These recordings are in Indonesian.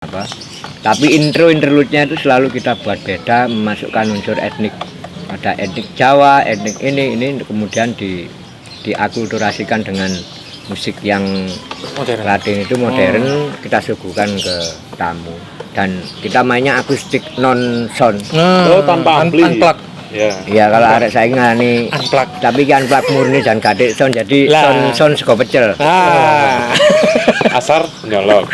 apa. Tapi interlude-nya itu selalu kita buat beda, memasukkan unsur etnik. Ada etnik Jawa, etnik ini kemudian diakulturasikan dengan musik yang Modern. Latin itu modern, kita suguhkan ke tamu. Dan kita mainnya akustik non sound. Oh, tanpa ampli. Unplug. Ya. Iya kalau arek saya ngani Unplug. tapi kan unplug murni dan gadek sound jadi Lah. sound sego pecel. Ah. Asar nyolok.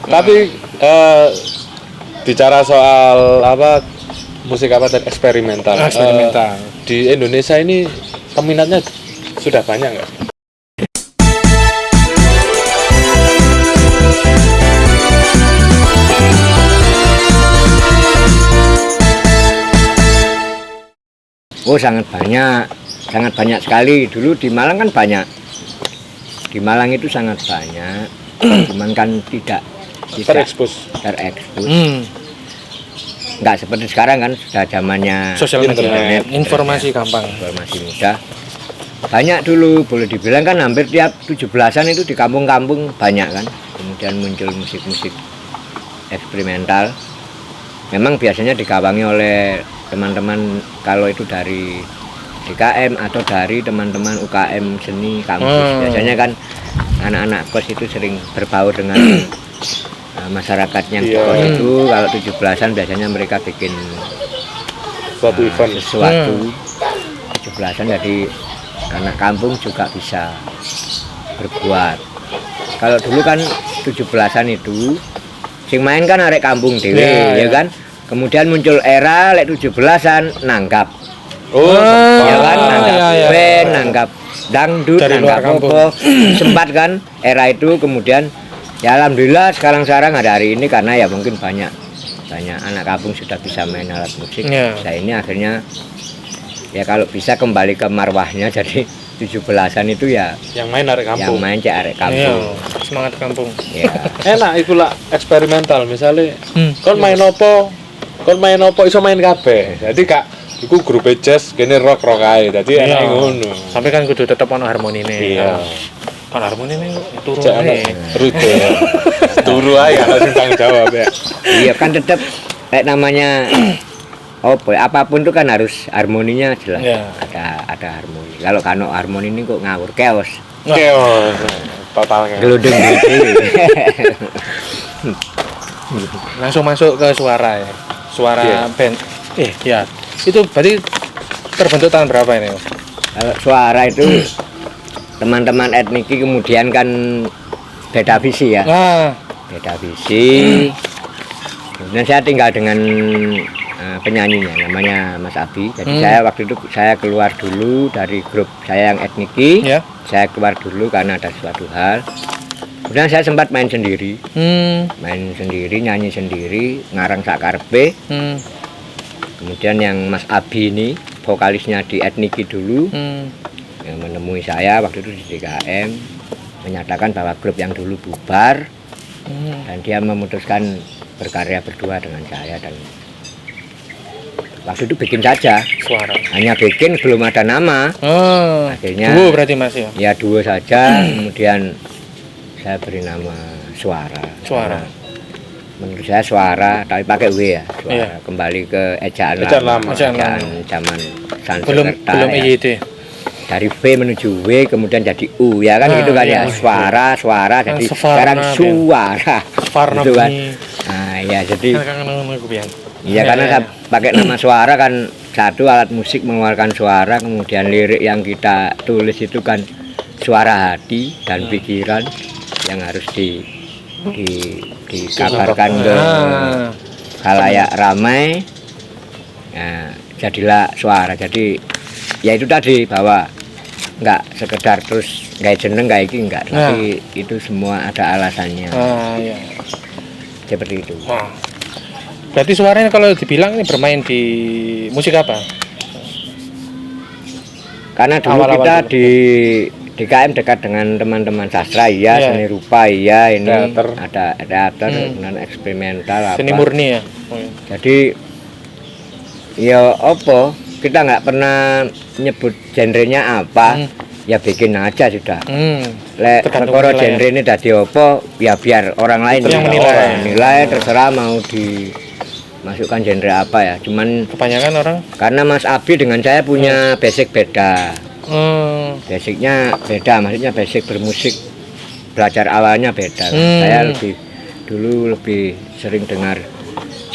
Tapi bicara soal apa musik apa tadi eksperimental. Eksperimental. Di Indonesia ini peminatnya sudah banyak nggak? Oh sangat banyak sekali. Dulu di Malang kan banyak. Di Malang itu sangat banyak. Cuman kan tidak Terekspos. terekspos. Nggak seperti sekarang kan sudah zamannya Sosial media, internet, informasi gampang. informasi mudah. Banyak dulu, boleh dibilang kan hampir tiap 17-an itu di kampung-kampung banyak kan. Kemudian muncul musik-musik eksperimental. Memang biasanya digawangi oleh teman-teman kalau itu dari DKM atau dari teman-teman UKM seni kampus. Biasanya kan anak-anak kos itu sering berbaur dengan masyarakat yang di kos itu. Kalau 17-an biasanya mereka bikin Suatu event. sesuatu 17-an, jadi anak kampung juga bisa berbuat. Kalau dulu kan 17-an itu sing main kan arek kampung dewe, ya kan. Kemudian muncul era lek 17-an nanggap. Oh, Ya kan nanggap band, nanggap dangdut, Dari luar nanggap kampung. apa. Sempat kan era itu, kemudian ya alhamdulillah sekarang ada hari ini karena ya mungkin banyak anak kampung sudah bisa main alat musik. Saya ini akhirnya ya kalau bisa kembali ke marwahnya, jadi 17-an itu ya yang main arek yang kampung. main cek arek kampung. Semangat kampung. Ya. Enak iku lah eksperimental misalnya. Kon main opo iso main kabeh. Jadi kak iku grup jazz kene rock ae. Dadi enak ngono. Sampai kan kudu tetep ono harmonine. Iya. Kan harmonine turu Cek ono ae. rute. Turu ae ana sing tanggung jawab ya. Iya kan tetap kayak namanya apapun itu kan harus harmoninya jelas. Iya. Ada harmoni. Kalau kano harmoni ini kok ngawur chaos. Keos. Total keos. Geludung gitu. Langsung masuk ke suara ya. Suara Iya. band. Ya. Itu berarti terbentuk tahun berapa ini? Kalau suara itu teman-teman etniki kemudian kan beda visi ya. Nah, Beda visi. Kemudian saya tinggal dengan penyanyinya namanya Mas Abi. Jadi saya waktu itu saya keluar dulu dari grup saya yang etniki. ya. Saya keluar dulu karena ada suatu hal. Kemudian saya sempat main sendiri, nyanyi sendiri, ngarang sakarpe. Kemudian yang Mas Abi ini vokalisnya di etniki dulu, yang menemui saya waktu itu di DKM, menyatakan bahwa grup yang dulu bubar dan dia memutuskan berkarya berdua dengan saya, dan waktu itu bikin saja, Suara. hanya bikin, belum ada nama. Akhirnya Duo berarti Mas ya. ya duo saja. Kemudian saya beri nama Suara. Suara. Menurut saya Suara, tapi pakai W ya. Suara. Iya. Kembali ke ejaan Ejaan lama. lama. Ejaan Ejaan lama. zaman Belum Sanskerta ya. EYD. Dari V menuju W kemudian jadi U ya kan, gitu kan iya. ya. Suara jadi Sevarna, sekarang Ben. Suara. Varna Gitu kan. bunyi. Nah, ya jadi Kan aku bilang. iya karena saya pakai nama Suara kan, satu alat musik mengeluarkan suara, kemudian lirik yang kita tulis itu kan suara hati dan pikiran yang harus dikabarkan ke khalayak ramai. Nah, jadilah Suara. Jadi ya itu tadi, bahwa nggak sekedar terus nggak jeneng nggak iki enggak, tapi itu semua ada alasannya. Iya. Seperti itu. Wah. Berarti suaranya kalau dibilang ini bermain di musik apa? Karena dulu Awal-awal kita dulu. di DKM dekat dengan teman-teman sastra, iya, Iya. seni rupa, iya, ini Teater. ada teater, kemudian eksperimental apa. Seni murni ya. Jadi ya apa, kita nggak pernah nyebut genrenya apa. ya bikin aja sudah. Lek Tergantung perkara penilaian. genre ini dadi apa ya biar orang lain Yang menilai. menilai. Terserah mau dimasukkan genre apa ya. Cuman Kebanyakan orang. karena Mas Abi dengan saya punya basic beda. Basicnya beda, maksudnya basic bermusik belajar awalnya beda. Saya dulu lebih sering dengar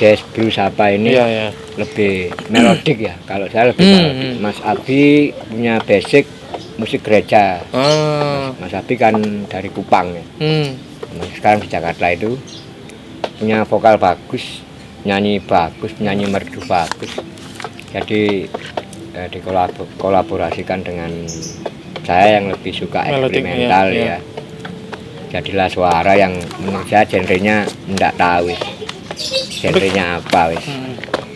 jazz blues apa ini. Iya. Lebih melodik ya. Kalau saya lebih melodik. Mas Abi punya basic musik gereja. Mas Abi kan dari Kupang ya. Sekarang di Jakarta itu punya vokal bagus, nyanyi bagus, nyanyi merdu bagus. Jadi dikolaborasikan dengan saya yang lebih suka Melodik, eksperimental iya. ya. Jadilah suara yang menurut saya genrenya enggak tahu wis. Genrenya apa wis.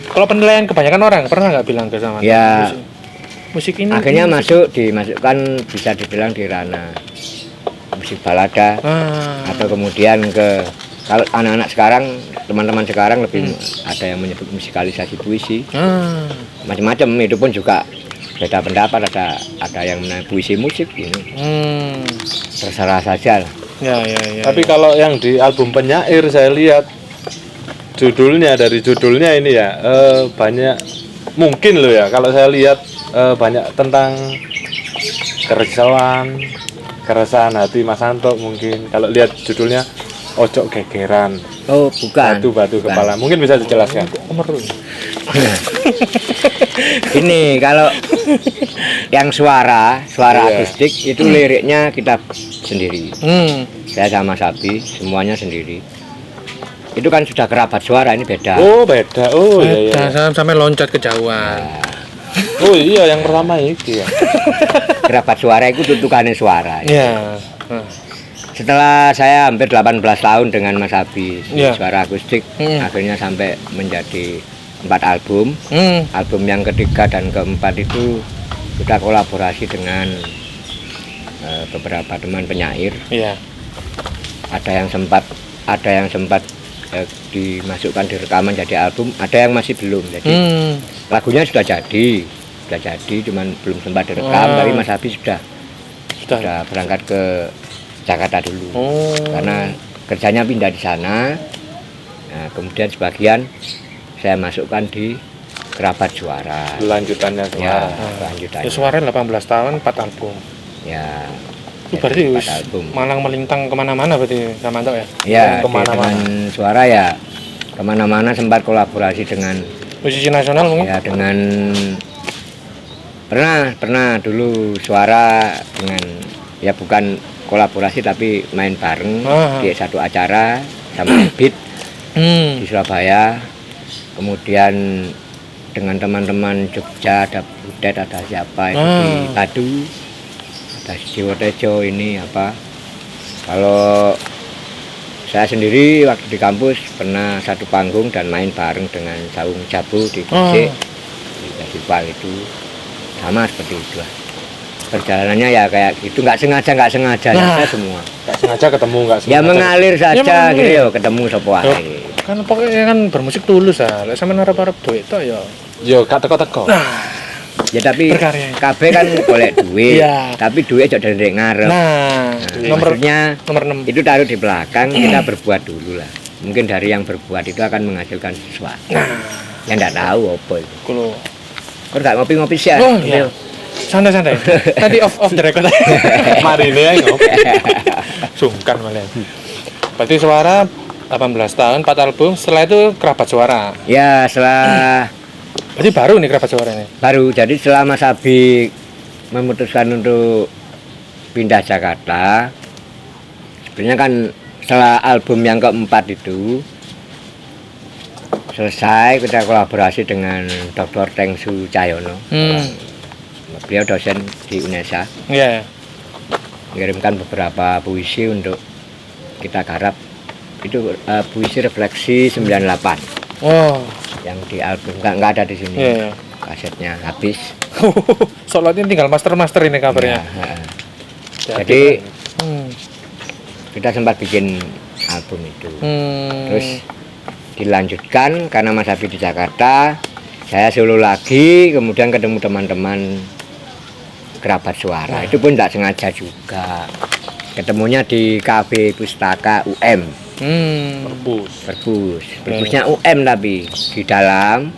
Kalau penilaian kebanyakan orang pernah nggak bilang ke sama Ya, musik ini akhirnya dimasukkan bisa dibilang di ranah musik balada atau kemudian ke kalau anak-anak sekarang, teman-teman sekarang lebih ada yang menyebut musikalisasi puisi. Macam-macam, itu pun juga beda pendapat, ada yang mengenai puisi musik ini. Terserah saja lah. Ya. Tapi kalau yang di album Penyair saya lihat dari judulnya ini ya banyak mungkin loh ya kalau saya lihat banyak tentang keresahan hati Mas Santo mungkin kalau lihat judulnya Ojo Gegeran. Oh, bukan. Batu kepala. Mungkin bisa dijelaskan. Ini kalau yang suara akustik itu liriknya kita sendiri. Saya sama Sabi semuanya sendiri. Itu kan sudah kerabat suara, ini beda. Oh, beda. Oh, iya. Sampai loncat kejauhan. Oh iya, yang pertama itu ya. Kerabat suara itu tutukannya suara. Iya. Setelah saya hampir 18 tahun dengan Mas Abi suara akustik, akhirnya sampai menjadi 4 album. Album yang ketiga dan keempat itu sudah kolaborasi dengan beberapa teman penyair. Iya. Ada yang sempat dimasukkan di rekaman jadi album, ada yang masih belum. Jadi lagunya sudah jadi, cuman belum sempat direkam. Tapi Mas Abi sudah berangkat ke Jakarta dulu, karena kerjanya pindah di sana. Nah, kemudian sebagian saya masukkan di kerabat suara. Lanjutannya suara. Ya, lanjutannya. Ya, suara 18 tahun 4 album. Ya. Itu berarti malang melintang kemana-mana berarti Samanto ya? Ya, kemana-mana. dengan suara ya kemana-mana, sempat kolaborasi dengan musisi nasional mungkin? Ya, dengan pernah dulu suara dengan ya bukan kolaborasi tapi main bareng di satu acara sama Beat di Surabaya. Kemudian dengan teman-teman Jogja, ada Budet, ada siapa itu di Padu, ada Siwotejo ini apa. Kalau saya sendiri waktu di kampus pernah satu panggung dan main bareng dengan Saung Jabu di Gresik, di festival itu sama seperti itu lah. Perjalanannya ya kayak gitu, nggak sengaja ya semua. Nggak sengaja ketemu, nggak sengaja. Ya mengalir saja mengalir. gitu ya, ketemu sapa wae. Kan pokoknya kan bermusik tulus ah. Lek sampean arep-arep duit tok ya. Yo gak teko-teko. Ya tapi Berkarya. kabeh kan golek duit. Iya. Tapi duit aja dari ngarep. Nah, Maksudnya nomor 6. itu taruh di belakang, kita berbuat dulu lah. Mungkin dari yang berbuat itu akan menghasilkan sesuatu. Ya enggak tahu apa itu. Kulo. Kok enggak ngopi-ngopi sih ya? Oh iya. Santai-santai. Tadi off the record. Mari nih ayo. Sungkan malah. Berarti suara 18 tahun 4 album, setelah itu kerabat suara. Ya setelah Berarti baru nih kerabat suara ini. baru, jadi setelah Mas Abi memutuskan untuk pindah Jakarta, sebenarnya kan setelah album yang keempat itu selesai, kita kolaborasi dengan Dr. Tengsu Cahyono. Beliau dosen di UNESA. Iya. Mengirimkan beberapa puisi untuk kita garap. Itu puisi refleksi 98. Oh. Yang di album nggak ada di sini. Iya. Kasetnya habis. Soalnya tinggal master ini kabarnya. Ya, jadi kita sempat bikin album itu. Terus dilanjutkan karena Mas Abi di Jakarta, saya solo lagi, kemudian ketemu teman-teman kerabat suara. Itu pun tidak sengaja juga. Ketemunya di kafe pustaka UM. Perpusnya UM tapi di dalam.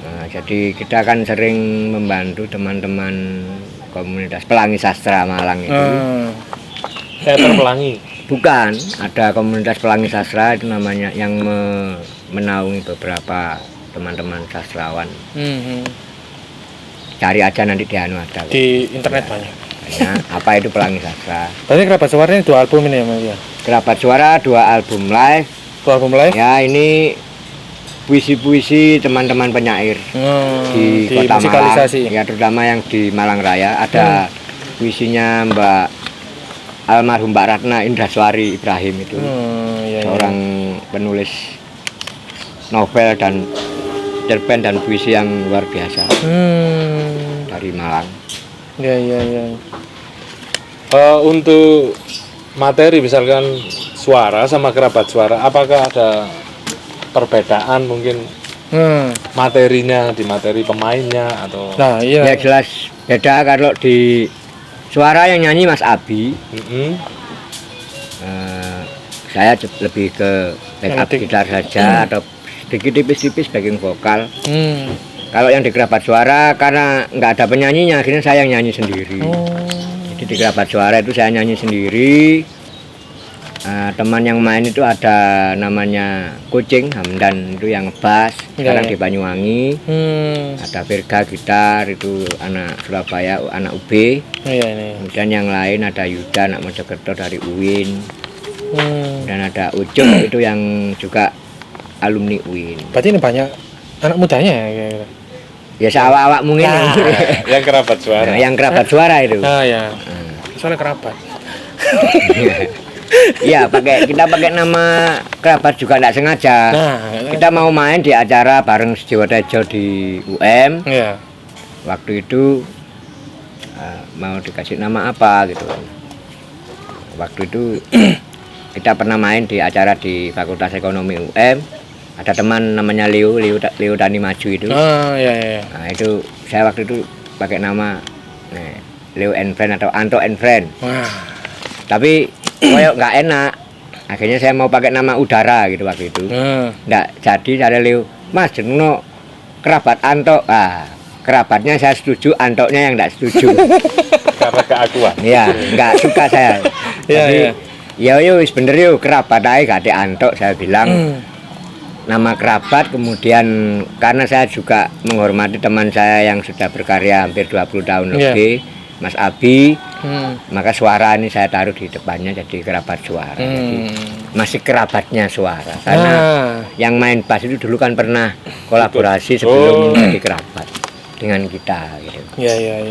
Nah, jadi kita kan sering membantu teman-teman komunitas Pelangi Sastra Malang itu. Teater Pelangi. Bukan, ada komunitas Pelangi Sastra itu namanya yang menaungi beberapa teman-teman sastrawan. Cari aja nanti di anu ada. Di internet banyak. Apa itu Pelangi Sastra? Berarti Kerabat Suara ini 2 album ini ya Mas ya? Kerabat Suara 2 album live. 2 album live? Ya ini puisi-puisi teman-teman penyair di Kota Malang. Ya terutama yang di Malang Raya. Ada puisinya Mbak almarhum Mbak Ratna Indraswari Ibrahim itu. Seorang penulis novel dan cerpen dan puisi yang luar biasa. Dari Malang. Ya. Untuk materi misalkan suara sama kerabat suara, apakah ada perbedaan mungkin materinya di materi pemainnya atau? Nah, iya. Ya jelas beda. Kalau di suara yang nyanyi Mas Abi, saya lebih ke backup gitar saja atau sedikit tipis-tipis backing vokal. Kalau yang di kerabat suara karena nggak ada penyanyinya, akhirnya saya yang nyanyi sendiri. Jadi di kerabat suara itu saya nyanyi sendiri. Teman yang main itu ada namanya Kucing Hamdan itu yang bass, sekarang di Banyuwangi. Ada Virga gitar itu anak Surabaya, anak UB. Kemudian yang lain ada Yuda anak Mojokerto dari UIN. Dan ada Ucup itu yang juga alumni UIN. Berarti ini banyak anak mudanya ya? Ya awak-awak mungkin. Yang kerabat suara. Nah, yang kerabat suara itu. Ya. Soalnya kerabat. Iya, kita pakai nama kerabat juga tidak sengaja. Kita mau main di acara bareng Setiawa Tejo di UM. Waktu itu mau dikasih nama apa gitu. Waktu itu kita pernah main di acara di Fakultas Ekonomi UM. Ada teman namanya Leo Tani Maju itu. Nah, itu saya waktu itu pakai nama Leo and Friend atau Anto and Friend. Tapi koyok nggak enak. Akhirnya saya mau pakai nama Udara gitu waktu itu. Nggak jadi, ada Leo. Mas jenengno kerabat Anto. Kerabatnya saya setuju, Antonya yang nggak setuju. Karena keakuan. Iya, nggak suka saya. Jadi ya wis bener yuk kerabat aja gak ada Anto saya bilang. Nama kerabat, kemudian karena saya juga menghormati teman saya yang sudah berkarya hampir 20 tahun lebih, Mas Abi, maka suara ini saya taruh di depannya jadi kerabat suara. Jadi masih kerabatnya suara. Karena yang main bass itu dulu kan pernah kolaborasi sebelum menjadi kerabat dengan kita gitu. Iya.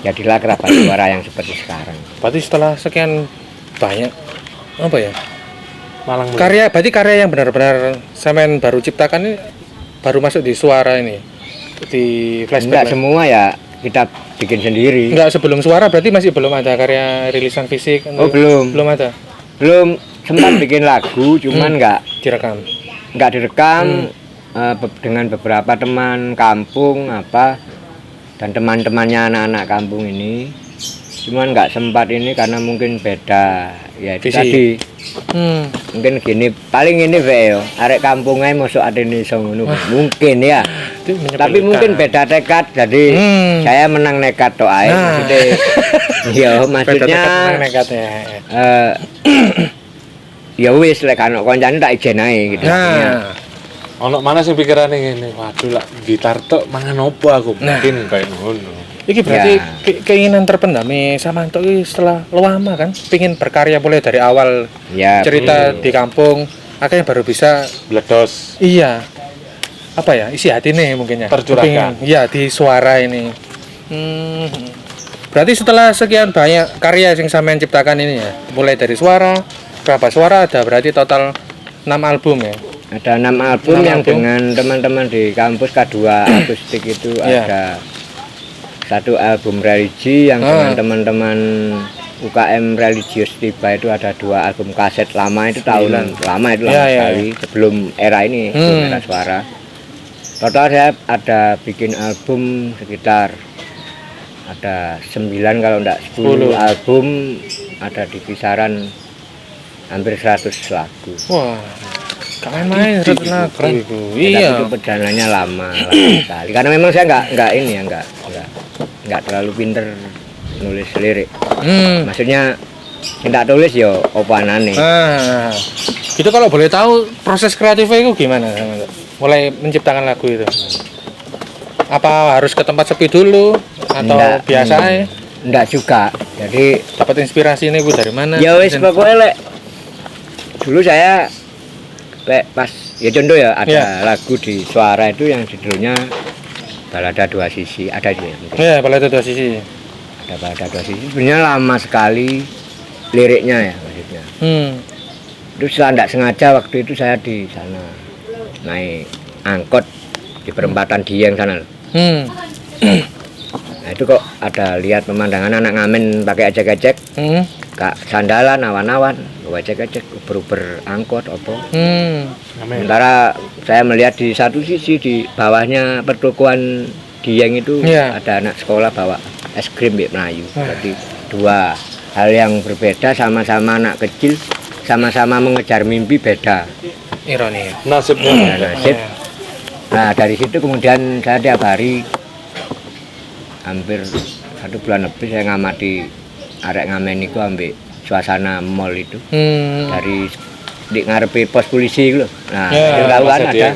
Jadilah kerabat suara yang seperti sekarang. Berarti setelah sekian banyak apa ya? Berarti karya yang benar-benar sampean baru ciptakan ini baru masuk di suara ini, di flashback. Enggak semua ya kita bikin sendiri. Enggak, sebelum suara berarti masih belum ada karya rilisan fisik? Belum ada. Belum sempat bikin lagu, cuman enggak direkam dengan beberapa teman kampung dan teman-temannya anak-anak kampung ini. Cuman nggak sempat ini karena mungkin beda ya itu tadi. Mungkin gini, paling ini veo arek kampungnya masuk ada ini ngono mungkin ya. Tapi mungkin beda tekad, jadi saya menang nekat toh ae. Maksudnya ya wis lek ana koncane tak ijen ae gitu. Ono mana sing pikirane ngene, waduh lah gitar tok mangan opo aku mungkin kayak ngono. Iki berarti keinginan terpendam Samanto ini setelah lama kan pengen berkarya mulai dari awal cerita di kampung akhirnya baru bisa meledos. Iya. Apa ya? Isi hati nih mungkin ya. Tercurahkan. Iya, di suara ini. Berarti setelah sekian banyak karya yang sampean ciptakan ini ya, mulai dari suara, berapa suara ada berarti total 6 album ya. Ada 6 album yang dengan teman-teman di kampus K2 akustik itu ada 1 album religi yang dengan teman-teman UKM religius tiba itu ada 2 album kaset lama itu tahun lama sekali sebelum era ini sebelum era suara. Total saya ada bikin album sekitar ada 9 kalau enggak 10 album, ada di kisaran hampir 100 lagu. Wah, gak main-main 100 lagu. Iya. Tapi itu perjalanannya lama sekali. Karena memang saya enggak terlalu pinter nulis lirik. Maksudnya tidak tulis ya apa anane. Gitu kalau boleh tahu proses kreatifnya itu gimana? Mulai menciptakan lagu itu. Apa harus ke tempat sepi dulu atau biasa ya? Enggak juga. Jadi dapat inspirasi ini Bu dari mana? Ya wis pokoknya lek dulu saya pas ya contoh ya ada lagu di Suara itu yang judulnya Balada Dua Sisi, ada dia. Iya, Balada Dua Sisi. Ada Balada Dua Sisi. Sebenarnya lama sekali liriknya ya maksudnya. Terus saya tidak sengaja waktu itu saya di sana naik angkot di perempatan Dieng sana. Nah itu kok ada lihat pemandangan anak ngamen pakai ejek-ejek, kak sandalan awan-awan, ejek-ejek uber-uber angkot apa. Sementara saya melihat di satu sisi di bawahnya pertokoan Dieng itu ada anak sekolah bawa es krim Mbak Melayu. Jadi dua hal yang berbeda, sama-sama anak kecil, sama-sama mengejar mimpi, beda. Ironi. Nasibnya. Ya, nasib. Nah dari situ kemudian saya tiap hari hampir 1 bulan lebih saya ngamati arek ngamen itu ambil suasana mall itu. Dari di ngarepe pos polisi itu loh. Nah itu tahu kan ada.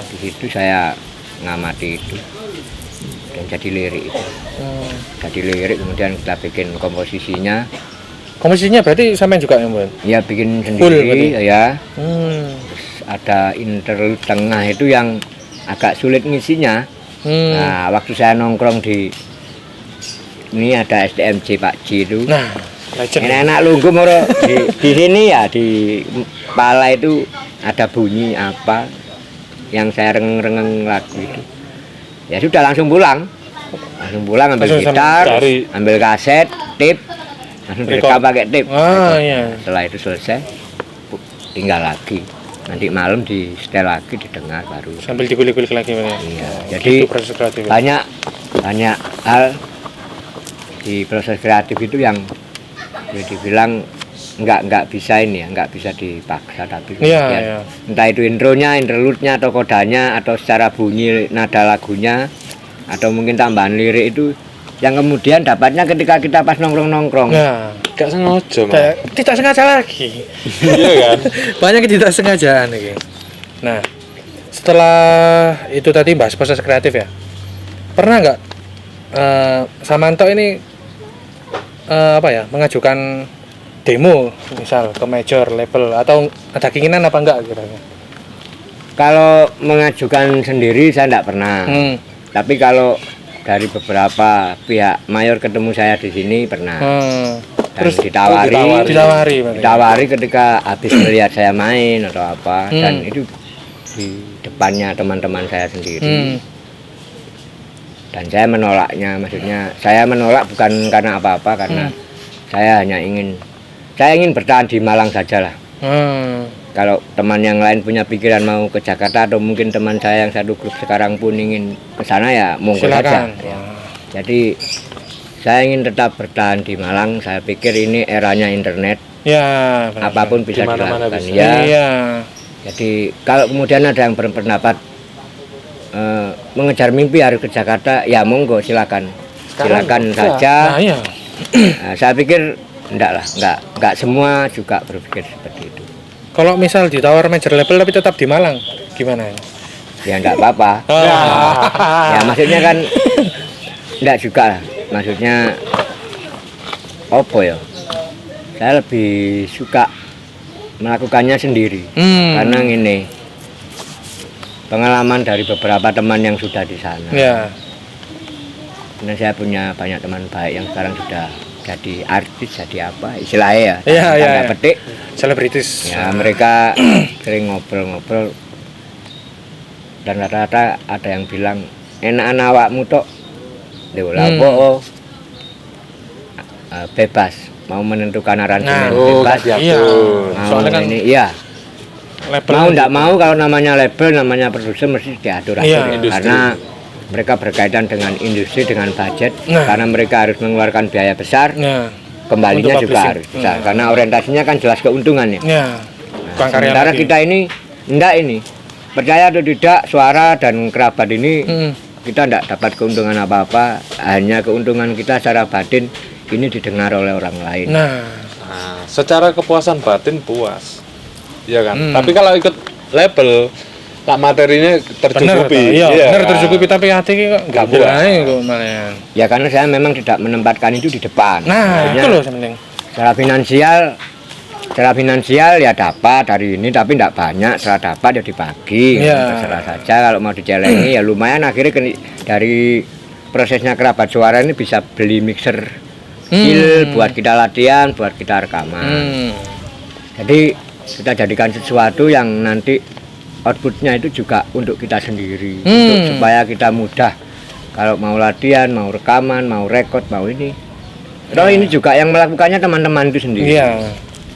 Di situ saya ngamati itu dan jadi lirik itu. Jadi lirik kemudian kita bikin komposisinya. Komposisinya berarti sampean juga yang buat? Ya bikin sendiri ya. Terus ada interlude tengah itu yang agak sulit ngisinya. Nah waktu saya nongkrong di ini ada SDMJ Pak Ji itu. Nah, enak lungguh moro di sini ya di kepala itu ada bunyi apa yang saya rengeng lagu itu. Ya sudah langsung pulang ambil gitar, ambil kaset, tape, langsung direkam pakai tape. Setelah itu selesai, tinggal lagi. Nanti malam di setel lagi didengar baru. Sambil dikulik-kulik lagi Mas. Iya. Jadi banyak hal di proses kreatif itu yang boleh dibilang nggak bisa ini ya, nggak bisa dipaksa tapi entah itu intronya, interlude-nya atau kodanya atau secara bunyi nada lagunya atau mungkin tambahan lirik itu yang kemudian dapatnya ketika kita pas nongkrong. Gak sengaja, tidak sengaja lagi. Iya kan? Banyak ketidaksengajaan ini. Nah, setelah itu tadi bahas proses kreatif ya. Pernah nggak Samanto ini mengajukan demo misal ke major label atau ada keinginan apa enggak kira-kira? Kalau mengajukan sendiri saya enggak pernah. Tapi kalau dari beberapa pihak mayor ketemu saya di sini pernah. Terus ditawari ketika habis melihat saya main atau apa dan itu di depannya teman-teman saya sendiri. Dan saya menolaknya, maksudnya saya menolak bukan karena apa-apa, karena saya hanya ingin bertahan di Malang saja lah. Kalau teman yang lain punya pikiran mau ke Jakarta atau mungkin teman saya yang satu grup sekarang pun ingin ke sana ya monggo saja. Ya. Jadi saya ingin tetap bertahan di Malang. Saya pikir ini eranya internet. Ya, apapun bisa dilakukan. Bisa. Ya. Jadi kalau kemudian ada yang berpendapat mengejar mimpi harus ke Jakarta, ya monggo silakan saja. Nah, saya pikir enggak semua juga berpikir seperti itu. Kalau misal ditawar major label tapi tetap di Malang, gimana? Ya enggak apa-apa. Ya maksudnya kan enggak juga lah. Maksudnya apa ya? Saya lebih suka melakukannya sendiri. Karena ini pengalaman dari beberapa teman yang sudah di sana. Karena saya punya banyak teman baik yang sekarang sudah jadi artis, jadi apa istilahnya ya. Petik selebritis. Ya mereka sering ngobrol-ngobrol dan rata-rata ada yang bilang enakan awakmu tok. Bebas mau menentukan aransemen bebas. Mau ini label mau enggak mau kalau namanya label, namanya produser mesti diatur. Karena mereka berkaitan dengan industri, dengan budget, Nah. karena mereka harus mengeluarkan biaya besar, Nah, kembalinya untuk juga publishing. harus besar, karena orientasinya kan jelas keuntungan ya. ya. Bukan karya Sementara lagi. kita ini enggak ini, percaya atau tidak, suara dan kerabat ini Hmm. kita enggak dapat keuntungan apa-apa, hanya keuntungan kita secara batin ini didengar oleh orang lain. Nah, Nah, secara kepuasan batin puas, ya kan. Hmm. Tapi kalau ikut label, lah materinya bener tercukupi. iya, bener kan? tercukupi tapi hati ki kok Nggak gak puas. ae kok malah. Ya karena saya memang tidak menempatkan itu di depan. Nah, Akhirnya itu loh sebenarnya. secara finansial ya dapat hari ini, tapi tidak banyak. Setelah dapat ya dibagi, Iya. terserah saja. Kalau mau dicelengi ya lumayan, akhirnya dari prosesnya kerabat suara ini bisa beli mixer kecil buat kita latihan, buat kita rekaman. Jadi kita jadikan sesuatu yang nanti outputnya itu juga untuk kita sendiri, untuk supaya kita mudah kalau mau latihan, mau rekaman, mau rekod, mau ini. Ini juga yang melakukannya teman-teman itu sendiri. Iya.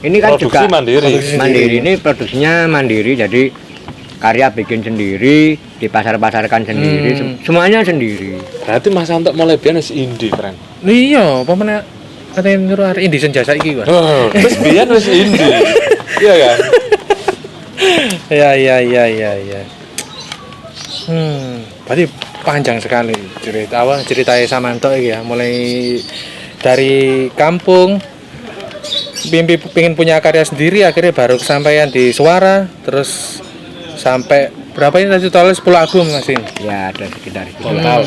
Ini kan Produksi juga mandiri. mandiri. Ini produksinya mandiri, jadi karya bikin sendiri, dipasar-pasarkan sendiri, semuanya sendiri. Berarti Mas Anto mulai biyen wis indie, friend. Iya, apa meneh katanya nyuruh hari Indisen jasa iki, Mas. Terus biyen wis indie. Iya kan? Iya. Berarti panjang sekali ceritanya Samanto iki ya, mulai dari kampung mimpi pengen punya karya sendiri, akhirnya baru kesampaian di Suara, terus sampai berapa ini tadi total 10 album Mas In? Ya ada sekitar itu. Total.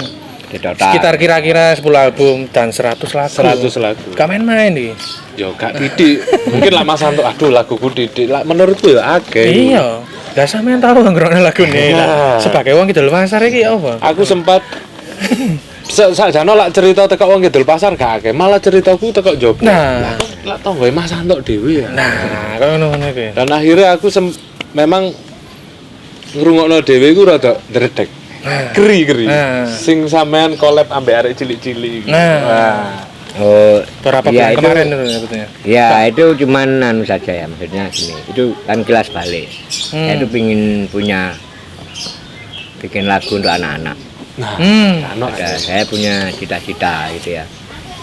Di total. Sekitar kira-kira 10 album dan 100 lagu. 100 lagu. Gak main-main nih. Yo gak titik. Mungkin lah Mas Anto, aduh laguku titik. Lah menurutku ya akeh. Iya. Gak sampean tahu ngrungokne lagu nih. Nah. Sebagai wong kidul pasar iki apa? Aku sempat sakjane lak cerita teko wong Kidul Pasar gak akeh, malah ceritaku teko Jogja. Nah. Lah tonggoe Mas Anto dhewe ya. Nah, kaya ngono iki. Dan akhirnya aku memang ngrungokno dhewe iku rada ndredeg. Geri. Nah. Sing sampean collab ambek arek cilik-cilik iki. Nah. Wah. Oh, Berapa iya, bulan itu- kemarin itu sebetulnya? Ya itu cuman anu saja ya, maksudnya gini. Itu kan kilas balik. Saya itu pingin bikin lagu untuk anak-anak. Nah, ano Saya punya cita-cita gitu ya,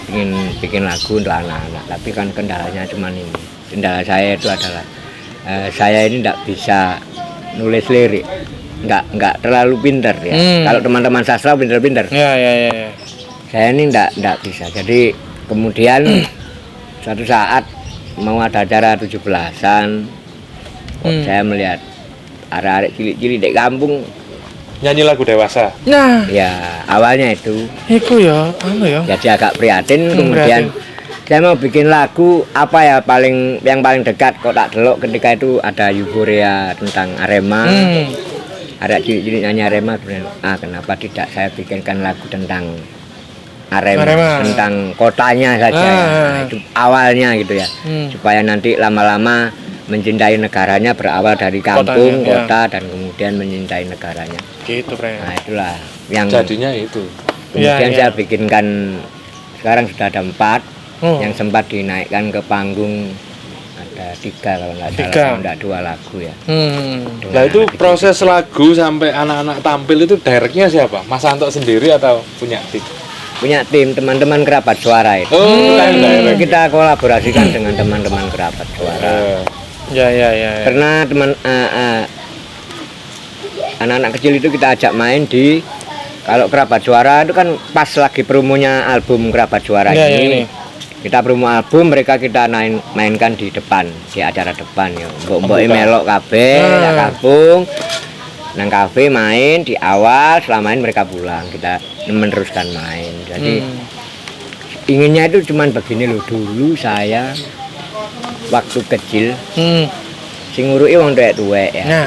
ingin bikin lagu untuk anak-anak, tapi kan kendalanya cuma ini. Kendala saya itu adalah saya ini tidak bisa nulis lirik, nggak terlalu pinter ya. Kalau teman-teman sastra pinter-pinter, Ya. saya ini nggak bisa. Jadi kemudian suatu saat mau ada acara 17-an, saya melihat arek-arek cilik-cilik di kampung. nyanyi lagu dewasa. Nah, Ya awalnya itu. iku ya, anu ya. Jadi agak prihatin, kemudian saya mau bikin lagu apa ya yang paling dekat kok tak delok ketika itu ada euforia tentang Arema. Ada cilik-cilik nyanyi Arema, kemudian kenapa tidak saya bikinkan lagu tentang Arema. Tentang kotanya saja ya. Nah, itu awalnya gitu ya. Supaya nanti lama-lama mencintai negaranya berawal dari kampung, Kotanya, kota dan kemudian mencintai negaranya. Gitu, Friend. Nah, itulah yang Jadinya itu. kemudian Iya. saya bikinkan, sekarang sudah ada 4 yang sempat dinaikkan ke panggung, ada 3 kalau nggak salah, kalau nggak 2 lagu ya. Dengan Nah itu anak proses lagu sampai anak-anak tampil itu directnya siapa? Mas Anto sendiri atau punya tim? punya tim teman-teman kerabat suara itu. Oh, Kan direct. kita kolaborasikan dengan teman-teman kerabat suara. Ya. Karena anak-anak kecil itu kita ajak main di, kalau kerabat suara itu kan pas lagi promonya album kerabat suara Ya, ini. Kita promo album, mereka kita mainkan di depan, di acara depan ya. Mbok-mbok melok kabeh ya kampung. Nang kafe main di awal, selama ini mereka pulang, kita meneruskan main. Jadi inginnya itu cuman begini loh, dulu saya waktu kecil sing nguruki wong tuwek-tuwek ya. Nah,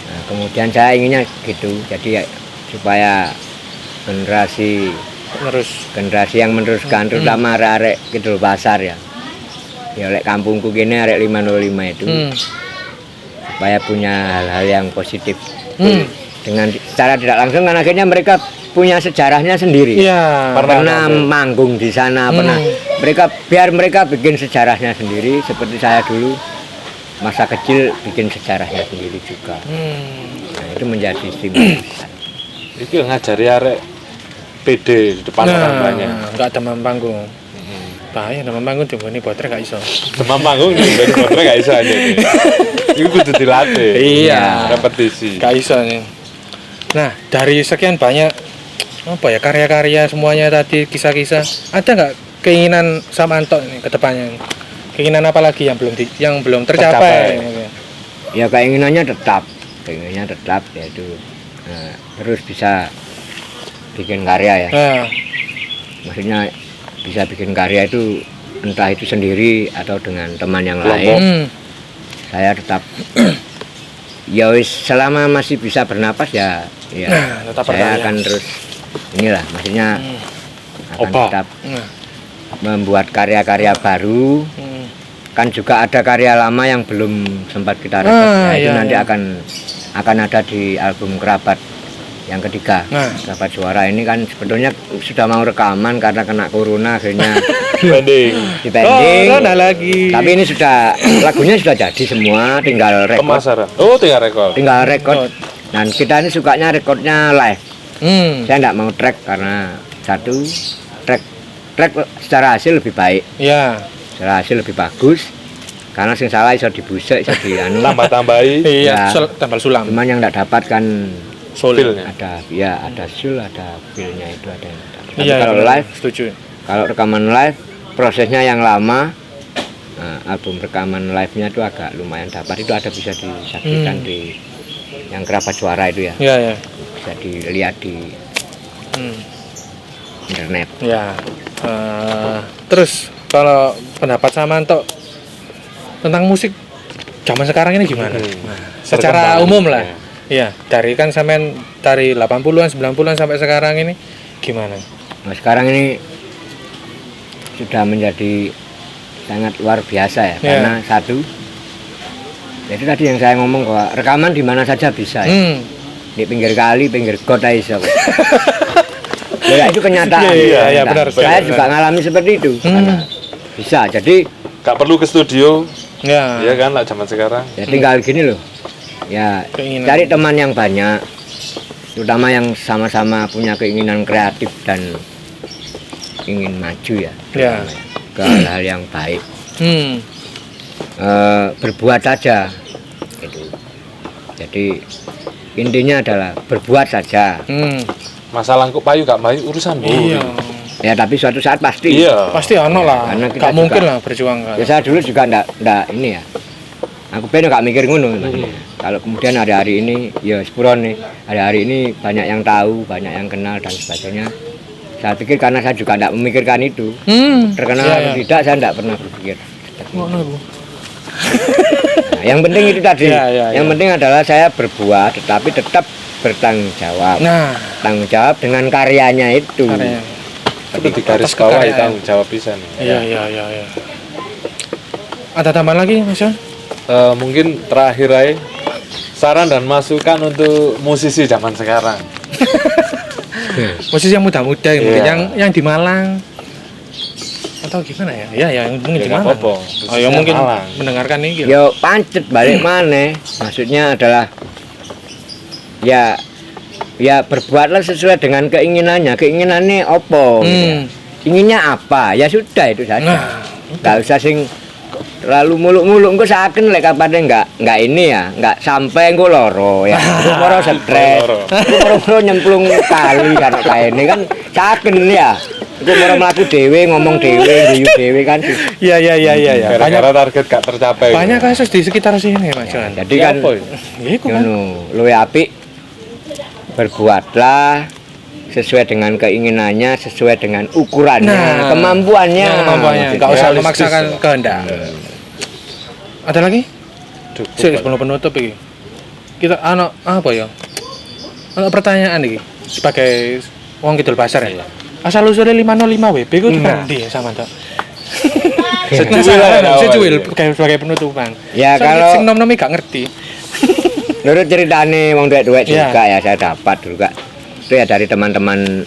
Nah, kemudian saya inginnya gitu, jadi ya, supaya generasi yang meneruskan, terutama arek Kidul Pasar ya. Ya oleh kampungku gini arek 505 itu. Supaya punya hal-hal yang positif. Dengan secara tidak langsung kan akhirnya mereka punya sejarahnya sendiri. Iya. Pernah manggung di sana, pernah biar mereka bikin sejarahnya sendiri, seperti saya dulu masa kecil bikin sejarahnya sendiri juga. Nah, itu menjadi simbol. Iki ngajari arek PD di depan orang banyak. Enggak demam panggung. Bahaya demam panggung dimboni botrek gak iso. Demam panggung dari motor gak iso aja. Iku kudu dilatih. Iya. Repetisi. Gak iso nih. Nah, dari sekian banyak apa ya karya-karya semuanya tadi kisah-kisah, ada nggak keinginan Samanto ini ke depannya? Keinginan apa lagi yang belum tercapai? Ya keinginannya tetap yaitu terus bisa bikin karya ya. Nah, Maksudnya bisa bikin karya itu entah itu sendiri atau dengan teman yang lain. Saya tetap ya wis selama masih bisa bernapas ya tetap saya berkarya. akan terus inilah maksudnya akan Opa. tetap membuat karya-karya baru. Kan juga ada karya lama yang belum sempat kita rekod. Nah, itu iya, nanti iya. akan ada di album Kerabat yang ketiga. Nah. Kerabat Suara ini kan sebetulnya sudah mau rekaman karena kena corona akhirnya Banding. dipending. Corona lagi. Tapi ini sudah lagunya sudah jadi semua, tinggal rekod. Pemasaran. Oh, tinggal rekor. Tinggal rekod. Dan kita ini sukanya rekodnya live. Saya tidak mau track karena satu track secara hasil lebih baik. Ya. Secara hasil lebih bagus. Karena sing salah iso dibusek, iso dianu. Tambah-tambahi. Iya, Ya. tambal sulam. Cuman yang tidak dapat kan Feel-nya. ada sul, ada feel-nya itu ada yang dapat. Tapi Iya, kalau iya, live, setuju. kalau rekaman live prosesnya yang lama. Nah, album rekaman live-nya itu agak lumayan dapat, itu ada bisa disaksikan di yang Kerabat Suara itu ya. Iya, ya. Bisa dilihat di internet. Ya. Terus kalau pendapat Samanto tentang musik zaman sekarang ini gimana? Nah, secara Berkembang. umum lah. Iya, dari kan sampean dari 80-an, 90-an sampai sekarang ini gimana? Nah, sekarang ini sudah menjadi sangat luar biasa ya, karena satu, itu tadi yang saya ngomong bahwa rekaman di mana saja bisa ya. Di pinggir kali, pinggir got aja iso. Ya itu kenyataan. Iya, benar. Saya juga ngalami seperti itu. Karena bisa, jadi Gak perlu ke studio. Ya. Iya kan lah zaman sekarang. ya tinggal gini loh. Ya Keinginan. cari teman yang banyak, terutama yang sama-sama punya keinginan kreatif dan ingin maju ya. Ya. Ke hal-hal yang baik. Berbuat saja itu. Jadi intinya adalah berbuat saja. Masalah kok payu gak payu urusan Iya. Ya tapi suatu saat pasti. Iya. Pasti ono lah. Karena kita Gak mungkin juga- lah berjuang kan. Ya saya dulu juga ndak ini ya. Aku pengen gak mikir ngono. Kalau kemudian hari-hari ini ya sepuron nih. Hari-hari ini banyak yang tahu, banyak yang kenal dan sebagainya. Saya pikir karena saya juga ndak memikirkan itu. Terkenal Iya, atau iya. tidak saya ndak pernah berpikir. Ngono, Bu. Nah, yang penting itu tadi. Iya, iya, Yang iya. penting adalah saya berbuat tetapi tetap bertanggung jawab. Nah, Tanggung jawab dengan karyanya itu. karya. Itu di garis Atas bawah kekayaan. tanggung jawab pisan. Iya. Ada tambahan lagi, Mas Yon? Mungkin terakhir aja saran dan masukan untuk musisi zaman sekarang. Musisi yang muda-muda yang mungkin Iya. yang di Malang atau gimana ya? Ya, yang mungkin di Ya, nggak Malang. apa-apa. Oh, yang mungkin Malang. mendengarkan ini. Gitu. Ya pancet balik mana? Maksudnya adalah ya berbuatlah sesuai dengan keinginannya. Keinginannya opo? gitu ya. Inginnya apa? Ya sudah itu saja. Nah, Nggak usah sing terlalu muluk-muluk. Engko saken lek kapane enggak ini ya, enggak sampai engko loro ya. Engko moro stres. Loro. Engko moro nyemplung kali karo kaene kan saken ya. Engko moro mlaku dhewe, ngomong dhewe, guyu dhewe kan. iya. Banyak Gara-gara target gak tercapai. banyak kasus di sekitar sini, Mas Yon. Jadi Ya, kan apa ya? Ya, iku kan. ngono, luwih apik berbuatlah sesuai dengan keinginannya, sesuai dengan ukurannya, Nah, kemampuannya. Kemampuannya, Maksudnya. enggak usah Realistis. memaksakan kehendak. Ada lagi? Cukup. Sebelum penutup iki. Kita apa ya? Ana pertanyaan iki sebagai wong Kidul Pasar ya. Asal usulnya 505 WB ku ndi ya sama Tok? Secuil lah ya, Secuil awalnya. sebagai penutupan. Ya, Soalnya kalau- sing nom-nomi gak ngerti. Menurut ceritane wong duit-duit Iya. juga ya saya dapat dulu Kak. Itu ya dari teman-teman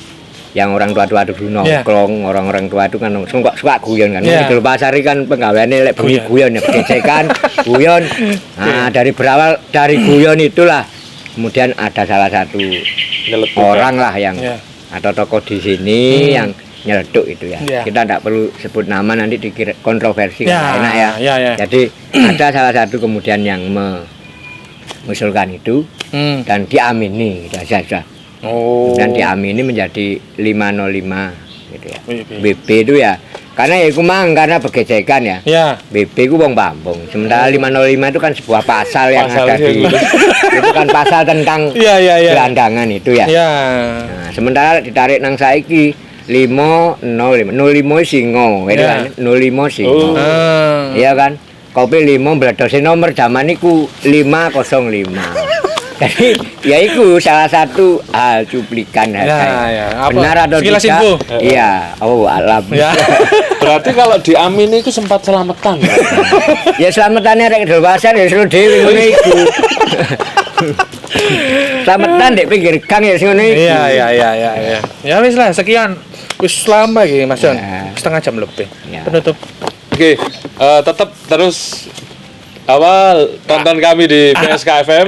yang orang tua-tua dulu nongkrong, orang-orang tua itu kan suka guyon kan. Iya. Kidul Pasar iki kan penggaweane lek bengi guyon ya, gecekan, guyon. Nah, dari berawal dari guyon itulah kemudian ada salah satu Nyeletuk, orang lah yang Ya. atau tokoh di sini yang nyeletuk itu ya. Ya. Kita tidak perlu sebut nama nanti dikira kontroversi Ya, nggak enak ya. ya. Jadi ada salah satu kemudian yang mengusulkan itu dan diamini gitu saja. Oh. Dan diamini menjadi 505 gitu ya. WB. BB itu ya karena ya iku mang karena begejekan ya. Ya. BB ku wong Bambung. Sementara 505 itu kan sebuah pasal yang Pasal ada di yang- itu kan pasal tentang Iya, iya, iya. gelandangan itu ya. Ya. Nah, sementara ditarik nang saiki 505 05 singo itu Ya. kan 05 singo. Oh. Ah. Iya kan? Kopi 5 bledose nomor zaman iku 505. Jadi ya itu salah satu hal cuplikan Ya, ya. Apa? benar atau Sekilas tidak? info. Iya, oh alam. Ya. Berarti kalau diamini itu sempat selamatan. Ya selamatannya rek dewasa ya seru dhewe ngono iku. Selamatan dek pinggir gang ya ngono iku. Iya, iya, iya, iya, iya. Ya wis lah, sekian. Wis lama iki, Mas Jon. Ya. Setengah jam lebih. Ya. Penutup. Oke, tetap terus awal tonton kami di PSK FM.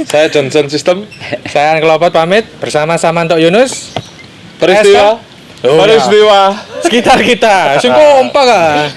Saya Johnson System. Saya Kelopot pamit bersama Samanto Yunus. Peristiwa. Oh, ya. Peristiwa. Sekitar kita. Sing kompak ah.